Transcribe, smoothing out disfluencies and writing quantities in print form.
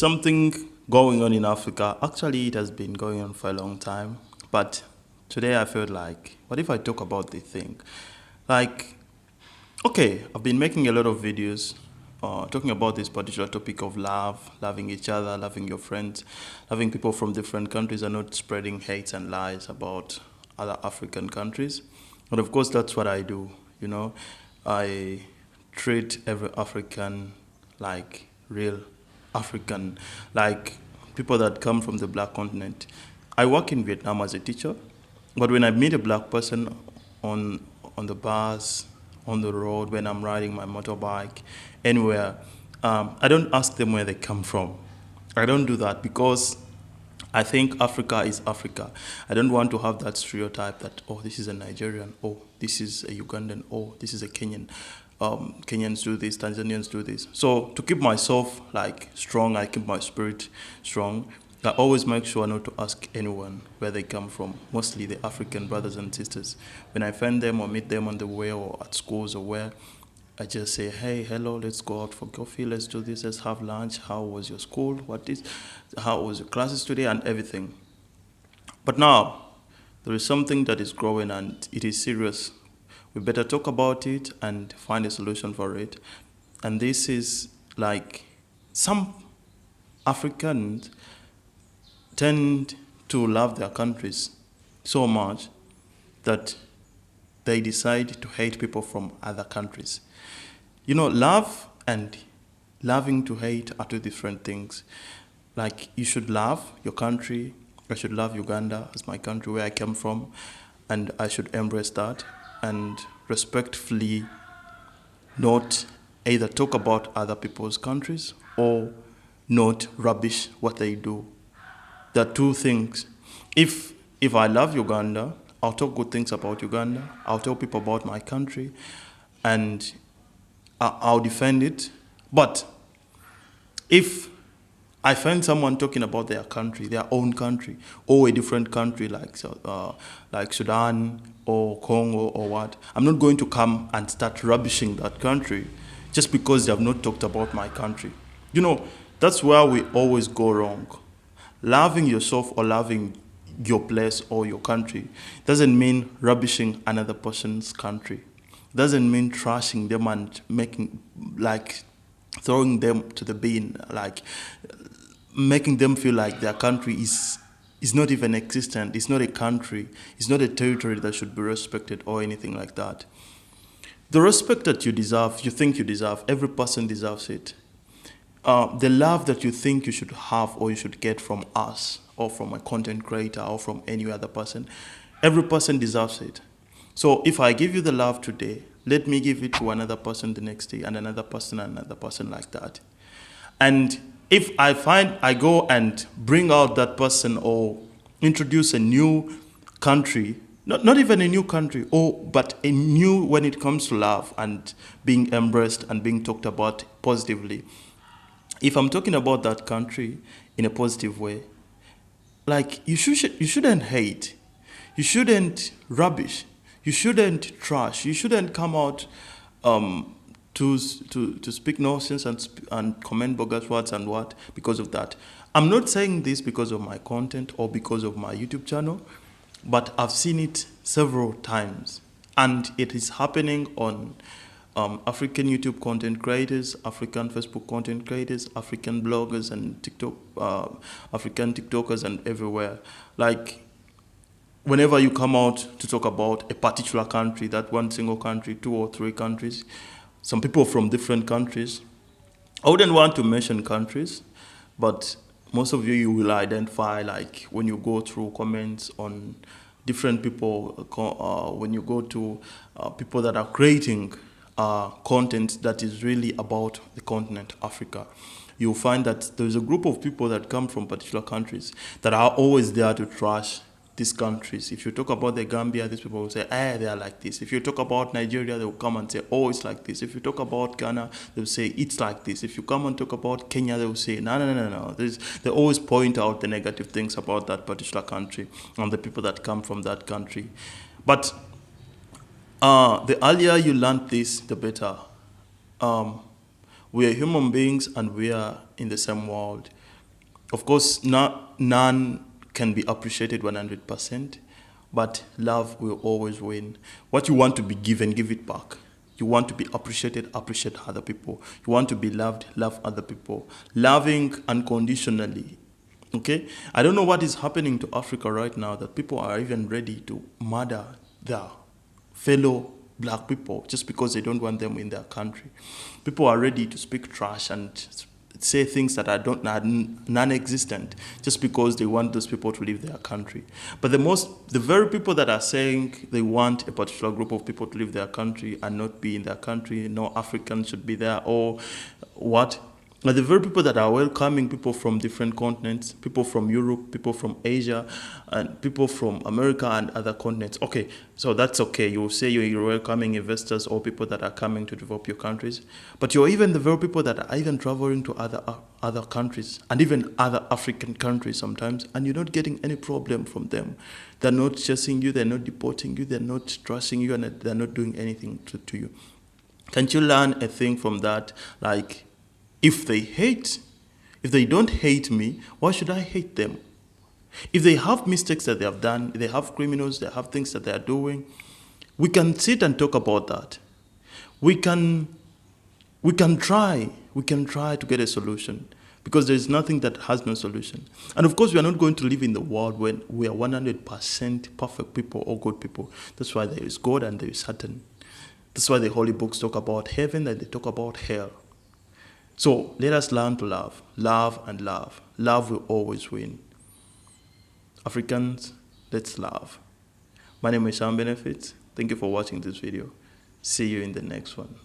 something going on in Africa. Actually, it has been going on for a long time. But today I felt like, what if I talk about this thing? Like, okay, I've been making a lot of videos talking about this particular topic of love, loving each other, loving your friends, loving people from different countries, and not spreading hate and lies about other African countries. But of course, that's what I do. You know, I treat every African like real African, like people that come from the black continent. I work in Vietnam as a teacher, but when I meet a black person on on the bus, on the road, when I'm riding my motorbike, anywhere, I don't ask them where they come from. I don't do that because I think Africa is Africa. I don't want to have that stereotype that, oh, this is a Nigerian, oh, this is a Ugandan, oh, this is a Kenyan. Kenyans do this, Tanzanians do this. So to keep myself like strong, I keep my spirit strong. I always make sure not to ask anyone where they come from, mostly the African brothers and sisters. When I find them or meet them on the way or at schools or where, I just say, hey, hello, let's go out for coffee, let's do this, let's have lunch. How was your school? How was your classes today and everything. But now, there is something that is growing and it is serious. We better talk about it and find a solution for it. And this is like some Africans tend to love their countries so much that they decide to hate people from other countries. You know, love and loving to hate are two different things. Like, you should love your country. I should love Uganda as my country where I came from, and I should embrace that and respectfully not either talk about other people's countries or not rubbish what they do. There are two things. If I love Uganda, I'll talk good things about Uganda. I'll tell people about my country, and I'll defend it. But if I find someone talking about their country, their own country, or a different country like Sudan or Congo or what, I'm not going to come and start rubbishing that country just because they have not talked about my country. You know, that's where we always go wrong. Loving yourself or loving your place or your country doesn't mean rubbishing another person's country. Doesn't mean trashing them and making, like, throwing them to the bin, like making them feel like their country is not even existent. It's not a country. It's not a territory that should be respected or anything like that. The respect that you deserve, you think you deserve, every person deserves it. The love that you think you should have or you should get from us or from a content creator or from any other person, every person deserves it. So if I give you the love today, let me give it to another person the next day and another person like that. And if I find I go and bring out that person or introduce a new country, not even a new country, but a new when it comes to love and being embraced and being talked about positively. If I'm talking about that country in a positive way, like you shouldn't hate, you shouldn't rubbish, you shouldn't trash, you shouldn't come out to speak nonsense and comment bogus words and what because of that. I'm not saying this because of my content or because of my YouTube channel, but I've seen it several times, and it is happening on African YouTube content creators, African Facebook content creators, African bloggers and TikTok, African TikTokers and everywhere. Like, whenever you come out to talk about a particular country, that one single country, two or three countries, some people from different countries, I wouldn't want to mention countries, but most of you will identify, like, when you go through comments on different people, when you go to people that are creating content that is really about the continent Africa, you'll find that there's a group of people that come from particular countries that are always there to trash these countries. If you talk about the Gambia, these people will say, they are like this. If you talk about Nigeria, they will come and say, oh, it's like this. If you talk about Ghana, they will say, it's like this. If you come and talk about Kenya, they will say, no. They always point out the negative things about that particular country and the people that come from that country. But the earlier you learn this, the better. We are human beings and we are in the same world. Of course, none can be appreciated 100%, but love will always win. What you want to be given, give it back. You want to be appreciated, appreciate other people. You want to be loved, love other people. Loving unconditionally. Okay? I don't know what is happening to Africa right now that people are even ready to murder their fellow black people just because they don't want them in their country. People are ready to speak trash and say things that are non-existent just because they want those people to leave their country. But the very people that are saying they want a particular group of people to leave their country and not be in their country, no Africans should be there or what, are the very people that are welcoming people from different continents, people from Europe, people from Asia, and people from America and other continents. Okay, so that's okay. You say you're welcoming investors or people that are coming to develop your countries, but you're even the very people that are even traveling to other countries and even other African countries sometimes, and you're not getting any problem from them. They're not chasing you, they're not deporting you, they're not trashing you, and they're not doing anything to you. Can't you learn a thing from that? Like, if they don't hate me, why should I hate them? If they have mistakes that they have done, they have criminals, they have things that they are doing, we can sit and talk about that. We can try to get a solution because there is nothing that has no solution. And of course, we are not going to live in the world when we are 100% perfect people or good people. That's why there is God and there is Satan. That's why the holy books talk about heaven and they talk about hell. So let us learn to love. Love and love. Love will always win. Africans, let's love. My name is Shammah Benefits. Thank you for watching this video. See you in the next one.